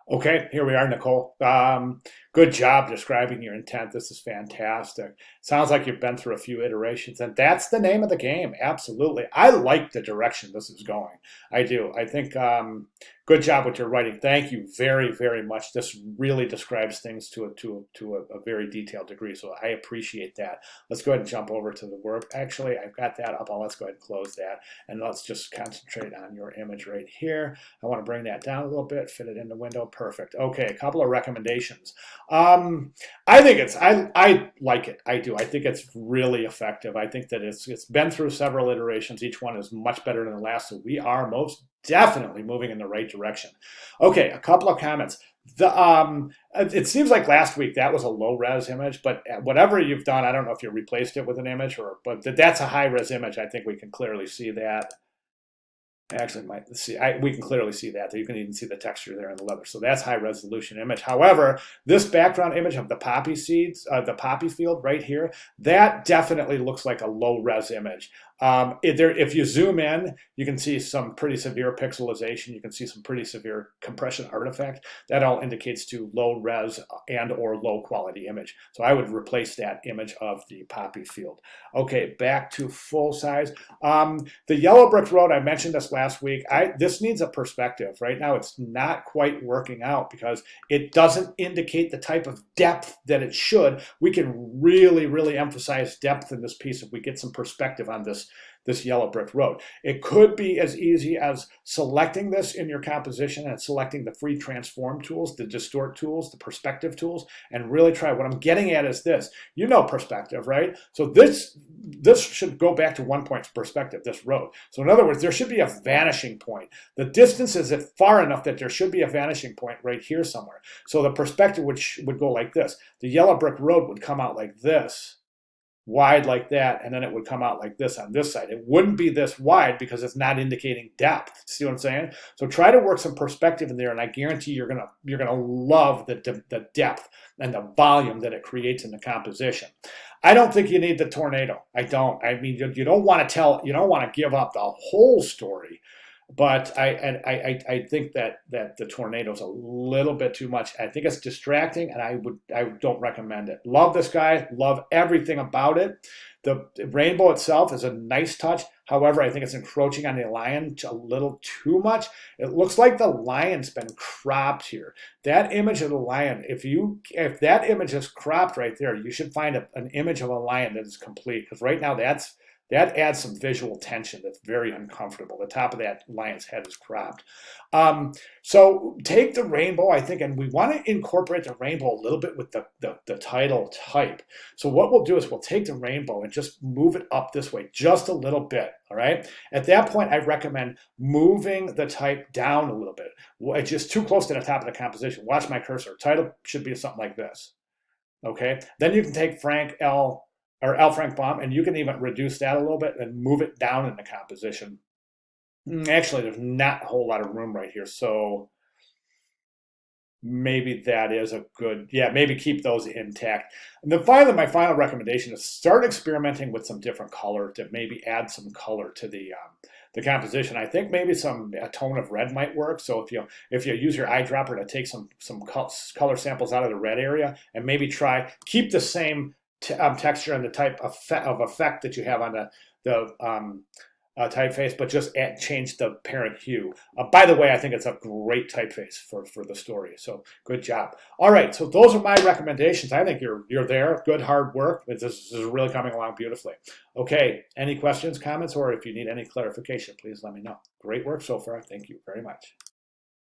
Okay, here we are, Nicole. Good job describing your intent. This is fantastic. Sounds like you've been through a few iterations, and that's the name of the game. Absolutely. I like the direction this is going. I do. I think good job with your writing. Thank you very, very much. This really describes things to a very detailed degree, so I appreciate that. Let's go ahead and jump over to the work. Actually, I've got that up. Let's go ahead and close that, and let's just concentrate on your image right here. I want to bring that down a little bit, fit it in the window. Perfect. Okay, a couple of recommendations. I think I like it. I do. I think it's really effective. I think that it's been through several iterations. Each one is much better than the last. So we are most definitely moving in the right direction. Okay, a couple of comments. It seems like last week that was a low res image, but whatever you've done, I don't know if you replaced it with an image but that's a high res image. I think we can clearly see that. Actually, we can clearly see that. You can even see the texture there in the leather. So that's high resolution image. However, this background image of the poppy seeds, the poppy field right here, that definitely looks like a low res image. If you zoom in, you can see some pretty severe pixelization. You can see some pretty severe compression artifact. That all indicates to low res and or low quality image. So I would replace that image of the poppy field. Okay, back to full size. The yellow brick road, I mentioned this last week. This needs a perspective. Right now it's not quite working out because it doesn't indicate the type of depth that it should. We can really, really emphasize depth in this piece if we get some perspective on this yellow brick road. It could be as easy as selecting this in your composition and selecting the free transform tools, the distort tools, the perspective tools, and really try. What I'm getting at is this. You know perspective, right? So this should go back to 1 point perspective, this road. So in other words, there should be a vanishing point. The distance is far enough that there should be a vanishing point right here somewhere. So the perspective would go like this. The yellow brick road would come out like this, wide like that, and then it would come out like this on this side. It wouldn't be this wide because it's not indicating depth. See what I'm saying? So try to work some perspective in there, and I guarantee you're gonna love the depth and the volume that it creates in the composition. I don't think you need the tornado. I don't. I mean, you don't want to give up the whole story. But I think that the tornado is a little bit too much. I think it's distracting, and I don't recommend it. Love this guy, love everything about it. The rainbow itself is a nice touch. However, I think it's encroaching on the lion a little too much. It looks like the lion's been cropped here. That image of the lion, if that image is cropped right there, you should find an image of a lion that is complete, because right now that adds some visual tension that's very uncomfortable. The top of that lion's head is cropped. So take the rainbow, I think, and we want to incorporate the rainbow a little bit with the title type. So what we'll do is we'll take the rainbow and just move it up this way just a little bit, all right? At that point, I recommend moving the type down a little bit. It's just too close to the top of the composition. Watch my cursor. Title should be something like this, okay? Then you can take L. Frank Baum, and you can even reduce that a little bit and move it down in the composition. Actually, there's not a whole lot of room right here, so maybe that is a good, yeah, maybe keep those intact. And then finally, my final recommendation is start experimenting with some different color to maybe add some color to the composition. I think maybe a tone of red might work. So if you use your eyedropper to take some color samples out of the red area and maybe keep the same texture and the type of effect that you have on the typeface, but just change the parent hue. By the way, I think it's a great typeface for the story. So good job. All right, so those are my recommendations. I think you're there. Good hard work. This is really coming along beautifully. Okay, any questions, comments, or if you need any clarification, please let me know. Great work so far. Thank you very much.